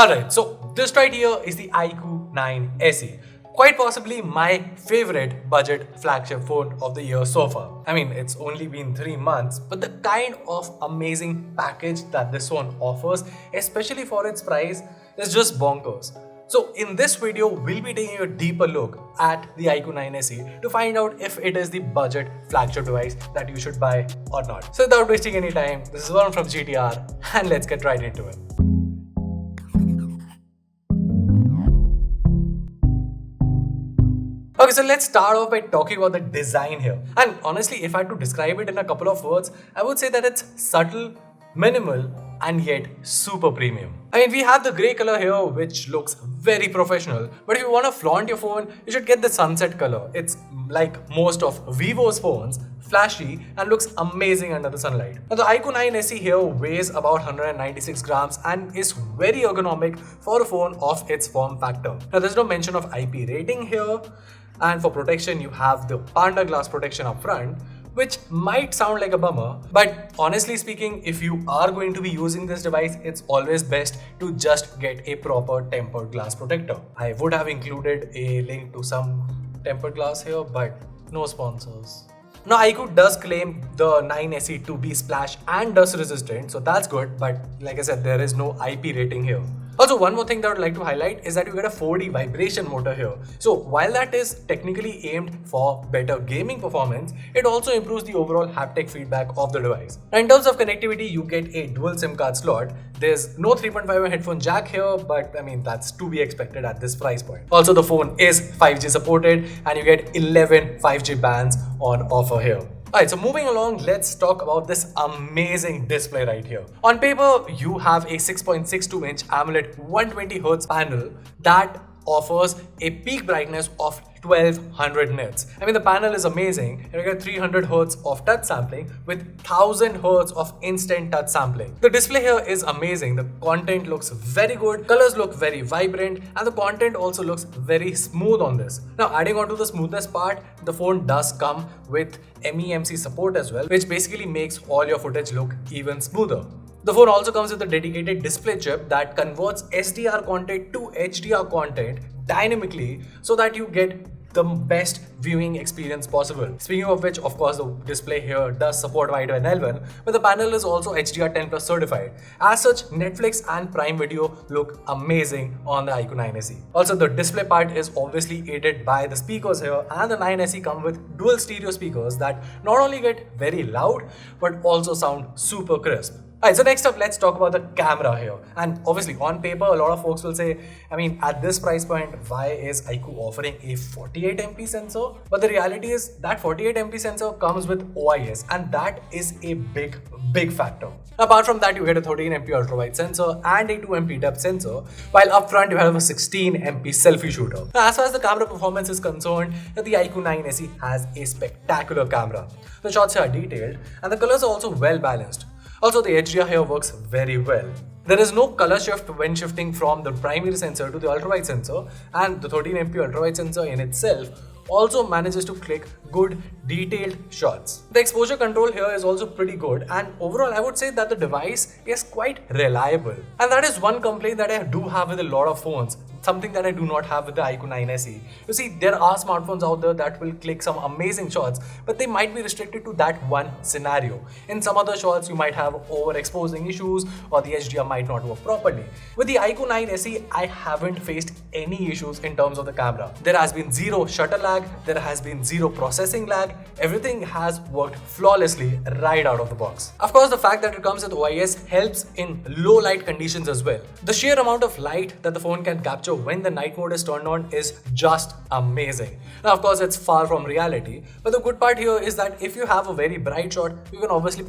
Alright, so this right here is the iQoo 9 SE. Quite possibly my favorite budget flagship phone of the year so far. I mean, it's only been 3 months, but the kind of amazing package that this one offers, especially for its price, is just bonkers. So in this video, we'll be taking a deeper look at the iQoo 9 SE to find out if it is the budget flagship device that you should buy or not. So without wasting any time, this is Varun from GTR and let's get right into it. Okay, so let's start off by talking about the design here. And honestly, if I had to describe it in a couple of words, I would say that it's subtle, minimal, and yet super premium. I mean, we have the grey color here, which looks very professional. But if you want to flaunt your phone, you should get the sunset color. It's like most of Vivo's phones, flashy and looks amazing under the sunlight. Now the iQoo 9 SE here weighs about 196 grams and is very ergonomic for a phone of its form factor. Now there's no mention of IP rating here, and for protection you have the Panda glass protection up front, which might sound like a bummer, but honestly speaking, if you are going to be using this device, it's always best to just get a proper tempered glass protector. I would have included a link to some tempered glass here, but no sponsors. Now iQoo does claim the 9 SE to be splash and dust resistant, so that's good, but like I said, there is no IP rating here. Also, one more thing that I would like to highlight is that you get a 4D vibration motor here. So while that is technically aimed for better gaming performance, it also improves the overall haptic feedback of the device. Now in terms of connectivity, you get a dual SIM card slot. There's no 3.5 headphone jack here, but I mean, that's to be expected at this price point. Also, the phone is 5G supported and you get 11 5G bands on offer here. Alright, so moving along, let's talk about this amazing display right here. On paper, you have a 6.62-inch AMOLED 120Hz panel that offers a peak brightness of 1200 nits. I mean, the panel is amazing. You get 300 Hz of touch sampling with 1000 Hz of instant touch sampling. The display here is amazing. The content looks very good, colors look very vibrant, and the content also looks very smooth on this. Now, adding on to the smoothness part, the phone does come with MEMC support as well, which basically makes all your footage look even smoother. The phone also comes with a dedicated display chip that converts SDR content to HDR content dynamically so that you get the best viewing experience possible. Speaking of which, of course, the display here does support WayyyY, but the panel is also HDR10 Plus certified. As such, Netflix and Prime Video look amazing on the iQoo 9 SE. Also, the display part is obviously aided by the speakers here, and the 9 SE come with dual stereo speakers that not only get very loud, but also sound super crisp. Alright, so next up, let's talk about the camera here. And obviously, on paper, a lot of folks will say, I mean, at this price point, why is iQoo offering a 48MP sensor? But the reality is that 48MP sensor comes with OIS, and that is a big factor. Apart from that, you get a 13MP ultra-wide sensor and a 2MP depth sensor, while up front you have a 16MP selfie shooter. Now, as far as the camera performance is concerned, the iQoo 9 SE has a spectacular camera. The shots here are detailed, and the colors are also well balanced. Also, the HDR here works very well. There is no color shift when shifting from the primary sensor to the ultra-wide sensor, and the 13MP ultra-wide sensor in itself also manages to click good detailed shots. The exposure control here is also pretty good, and overall I would say that the device is quite reliable. And that is one complaint that I do have with a lot of phones. Something that I do not have with the iQoo 9 SE. You see, there are smartphones out there that will click some amazing shots, but they might be restricted to that one scenario. In some other shots, you might have overexposing issues or the HDR might not work properly. With the iQoo 9 SE, I haven't faced any issues in terms of the camera. There has been zero shutter lag, there has been zero processing lag. Everything has worked flawlessly right out of the box. Of course, the fact that it comes with OIS helps in low light conditions as well. The sheer amount of light that the phone can capture when the night mode is turned on is just amazing. Now, of course, it's far from reality, but the good part here is that if you have a very bright shot, you can obviously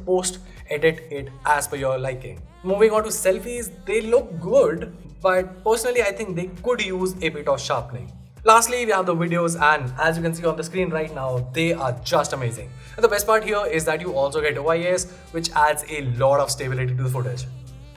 edit it as per your liking. Moving on to selfies, they look good, but personally, I think they could use a bit of sharpening. Lastly, we have the videos, and as you can see on the screen right now, they are just amazing. And the best part here is that you also get OIS, which adds a lot of stability to the footage.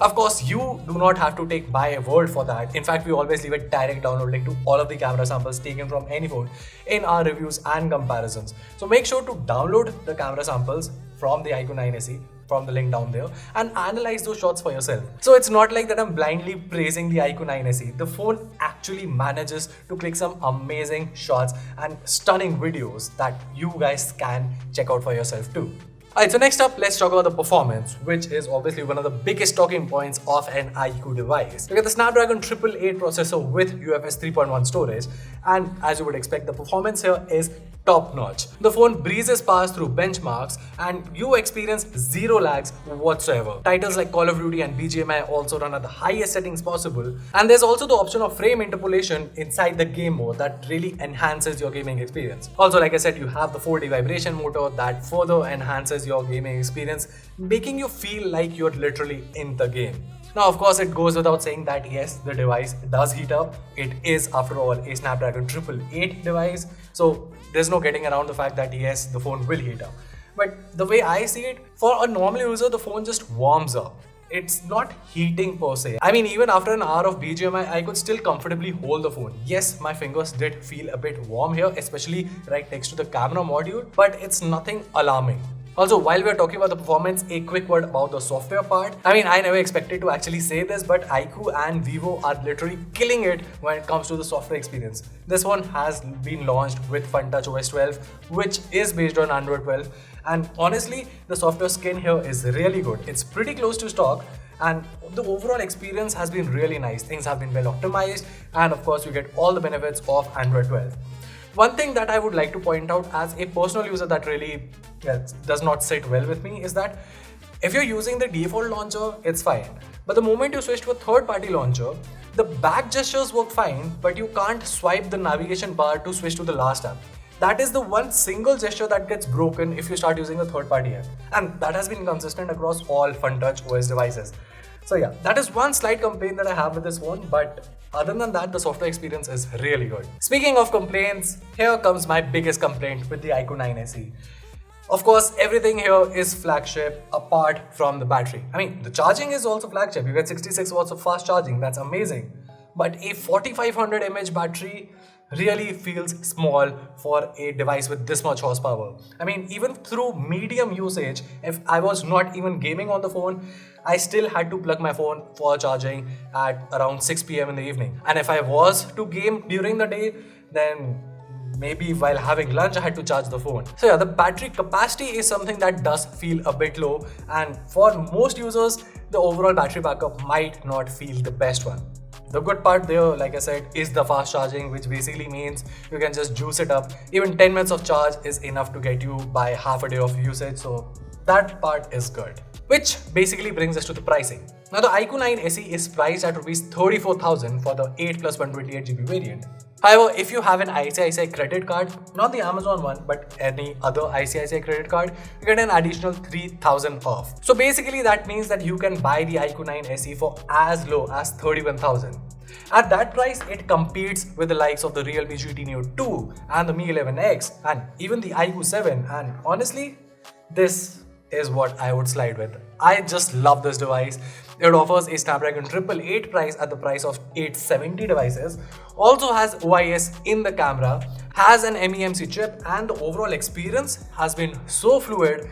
Of course, you do not have to take my word for that. In fact, we always leave a direct download link to all of the camera samples taken from any phone in our reviews and comparisons. So make sure to download the camera samples from the iQoo 9 SE from the link down there and analyze those shots for yourself. So it's not like that I'm blindly praising the iQoo 9 SE. The phone actually manages to click some amazing shots and stunning videos that you guys can check out for yourself too. Alright, so next up, let's talk about the performance, which is obviously one of the biggest talking points of an iQoo device. You get the Snapdragon 888 processor with UFS 3.1 storage, and as you would expect, the performance here is top notch. The phone breezes past through benchmarks and you experience zero lags whatsoever. Titles like Call of Duty and BGMI also run at the highest settings possible, and there's also the option of frame interpolation inside the game mode that really enhances your gaming experience. Also, like I said, you have the 4D vibration motor that further enhances your gaming experience, making you feel like you're literally in the game. Now, of course, it goes without saying that yes, the device does heat up. It is, after all, a Snapdragon 888 device. So there's no getting around the fact that yes, the phone will heat up. But the way I see it, for a normal user, the phone just warms up. It's not heating per se. I mean, even after an hour of BGMI, I could still comfortably hold the phone. Yes, my fingers did feel a bit warm here, especially right next to the camera module, but it's nothing alarming. Also, while we're talking about the performance, a quick word about the software part. I mean, I never expected to actually say this, but iQoo and Vivo are literally killing it when it comes to the software experience. This one has been launched with FunTouch OS 12, which is based on Android 12. And honestly, the software skin here is really good. It's pretty close to stock, and the overall experience has been really nice. Things have been well optimized, and of course, you get all the benefits of Android 12. One thing that I would like to point out as a personal user that really does not sit well with me is that if you're using the default launcher, it's fine. But the moment you switch to a third-party launcher, the back gestures work fine, but you can't swipe the navigation bar to switch to the last app. That is the one single gesture that gets broken if you start using a third-party app. And that has been consistent across all FunTouch OS devices. So yeah, that is one slight complaint that I have with this phone, but other than that, the software experience is really good. Speaking of complaints, here comes my biggest complaint with the iQoo 9 SE. Of course, everything here is flagship apart from the battery. I mean, the charging is also flagship. You get 66 watts of fast charging. That's amazing. But a 4500 mAh battery really feels small for a device with this much horsepower. I mean, even through medium usage, if I was not even gaming on the phone, I still had to plug my phone for charging at around 6 PM in the evening. And if I was to game during the day, then maybe while having lunch I had to charge the phone. So yeah, the battery capacity is something that does feel a bit low, and for most users, the overall battery backup might not feel the best one. The good part there, like I said, is the fast charging, which basically means you can just juice it up. Even 10 minutes of charge is enough to get you by half a day of usage, so that part is good. Which basically brings us to the pricing. Now, the iQoo 9 SE is priced at Rs 34,000 for the 8 plus 128GB variant. However, if you have an ICICI credit card, not the Amazon one, but any other ICICI credit card, you get an additional 3,000 off. So basically that means that you can buy the iQoo 9 SE for as low as 31,000. At that price, it competes with the likes of the Realme GT Neo 2 and the Mi 11X and even the iQoo 7, and honestly, this is what I would slide with. I just love this device. It offers a Snapdragon 888 price at the price of 870 devices, also has OIS in the camera, has an MEMC chip, and the overall experience has been so fluid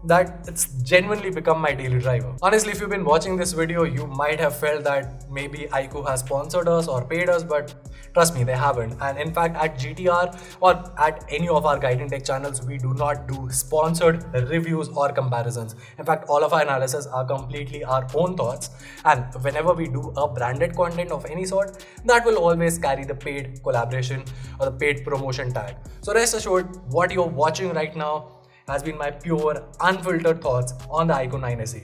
that it's genuinely become my daily driver. Honestly, if you've been watching this video, you might have felt that maybe iQoo has sponsored us or paid us, but trust me, they haven't. And in fact, at GTR or at any of our Guide and Tech channels, we do not do sponsored reviews or comparisons. In fact, all of our analysis are completely our own thoughts. And whenever we do a branded content of any sort, that will always carry the paid collaboration or the paid promotion tag. So rest assured, what you're watching right now has been my pure, unfiltered thoughts on the iQoo 9 SE.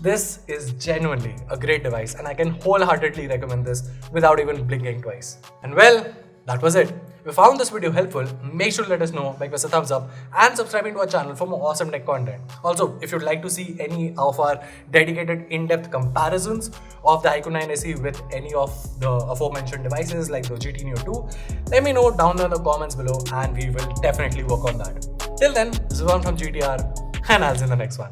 This is genuinely a great device, and I can wholeheartedly recommend this without even blinking twice. And well, that was it. If you found this video helpful, make sure to let us know by pressing a thumbs up and subscribing to our channel for more awesome tech content. Also, if you'd like to see any of our dedicated in-depth comparisons of the iQoo 9 SE with any of the aforementioned devices like the GT Neo 2, let me know down in the comments below and we will definitely work on that. Till then, this is One from GTR, and I'll see you in the next one.